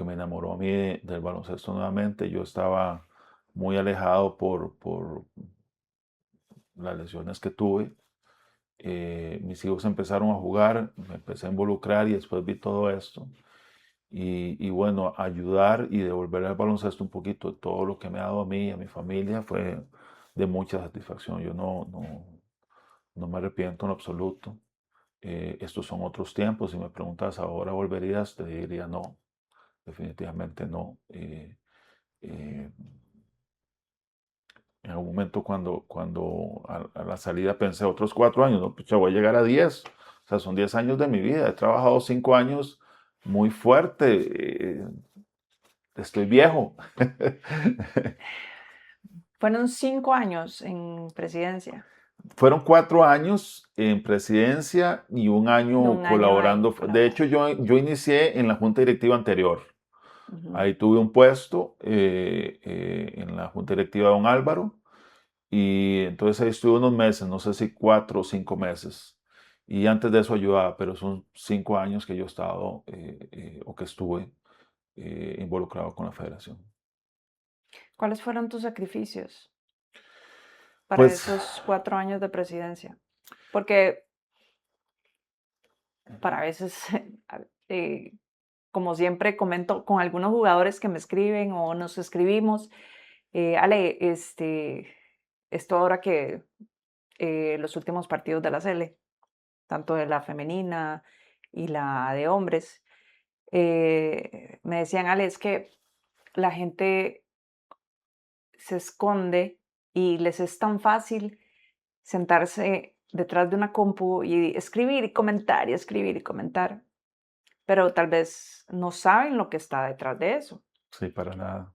me enamoró a mí del baloncesto nuevamente. Yo estaba muy alejado por las lesiones que tuve. Mis hijos empezaron a jugar, me empecé a involucrar y después vi todo esto. Y bueno, ayudar y devolver al baloncesto un poquito de todo lo que me ha dado a mí y a mi familia fue de mucha satisfacción. Yo no me arrepiento en lo absoluto. Estos son otros tiempos. Si me preguntas ahora volverías, te diría no, definitivamente no. Eh, en algún momento cuando a la salida pensé otros 4 años, no, pues ya voy a llegar a 10. O sea, son 10 años de mi vida. He trabajado 5 años muy fuerte. Estoy viejo. Fueron 5 años en presidencia, Fueron 4 años en presidencia y un año un año ahí colaborando. De colaborando. hecho, yo inicié en la junta directiva anterior. Ujú. Ahí tuve un puesto en la junta directiva de don Álvaro Y entonces ahí estuve unos meses, no sé si 4 o 5 meses. Y antes de eso ayudaba, pero son 5 años que yo he estado o que estuve involucrado con la federación. ¿Cuáles fueron tus sacrificios para Pues, esos 4 años de presidencia? Porque para veces, eh, como siempre comento con algunos jugadores que me escriben o nos escribimos, Ale, esto ahora que los últimos partidos de la Sele, tanto de la femenina y la de hombres, me decían, Ale, es que la gente se esconde y les es tan fácil sentarse detrás de una compu y escribir y comentar y escribir y comentar, pero tal vez no saben lo que está detrás de eso. sí, para nada.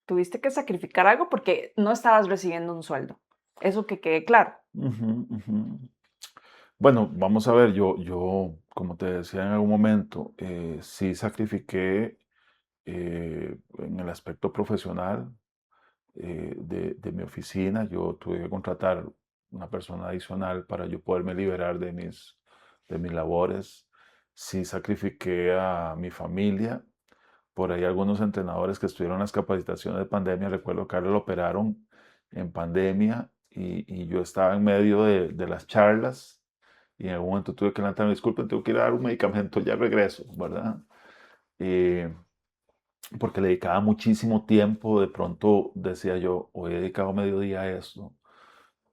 Tuviste que sacrificar algo porque no estabas recibiendo un sueldo. Eso que quede claro. Ujú, ujú. Bueno, vamos a ver, como te decía en algún momento, sí sacrifiqué en el aspecto profesional de mi oficina. Yo tuve que contratar una persona adicional para yo poderme liberar de mis labores. Sí sacrifiqué a mi familia. Por ahí algunos entrenadores que estuvieron en las capacitaciones de pandemia, recuerdo que a él lo operaron en pandemia y yo estaba en medio de las charlas y en algún momento tuve que levantarme, disculpen, tengo que ir a dar un medicamento, ya regreso, ¿verdad? Eh, Porque le dedicaba muchísimo tiempo, de pronto decía yo, hoy he dedicado mediodía a esto.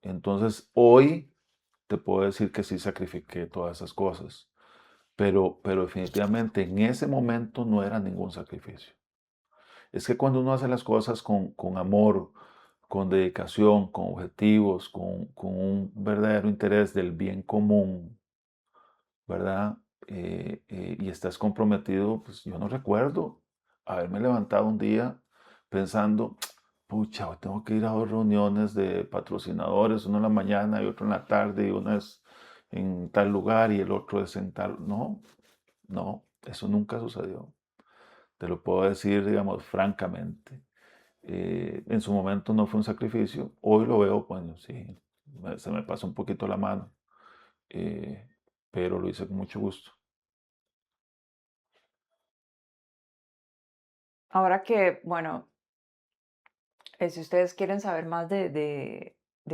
Entonces, hoy te puedo decir que sí sacrifiqué todas esas cosas, pero definitivamente en ese momento no era ningún sacrificio. Es que cuando uno hace las cosas con amor, con dedicación, con objetivos, con un verdadero interés del bien común, ¿verdad? Y estás comprometido, pues yo no recuerdo haberme levantado un día pensando, pucha, hoy tengo que ir a 2 reuniones de patrocinadores, uno en la mañana y otro en la tarde, y uno es en tal lugar y el otro es en tal... No, no, eso nunca sucedió. Te lo puedo decir, digamos, francamente. En su momento no fue un sacrificio, hoy lo veo, bueno, sí, se me pasa un poquito la mano, eh, pero lo hice con mucho gusto. Ahora que, bueno, si ustedes quieren saber más de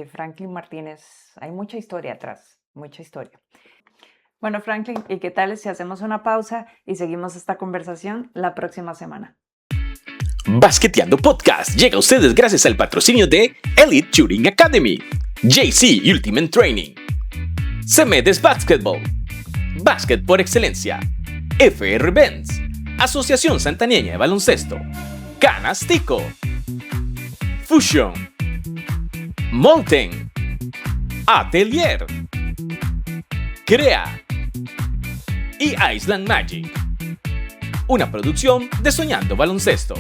Franklin Martínez, hay mucha historia atrás, mucha historia. Bueno, Franklin, ¿y qué tal si hacemos una pausa y seguimos esta conversación la próxima semana? Basqueteando Podcast llega a ustedes gracias al patrocinio de Elite Shooting Academy, JC Ultimate Training, Cemedes Basketball, Básquet por Excelencia, FR Benz, Asociación Santaneña de Baloncesto, Canastico, Fusion, Molten, Atelier, Crea y Island Magic. Una producción de Soñando Baloncesto.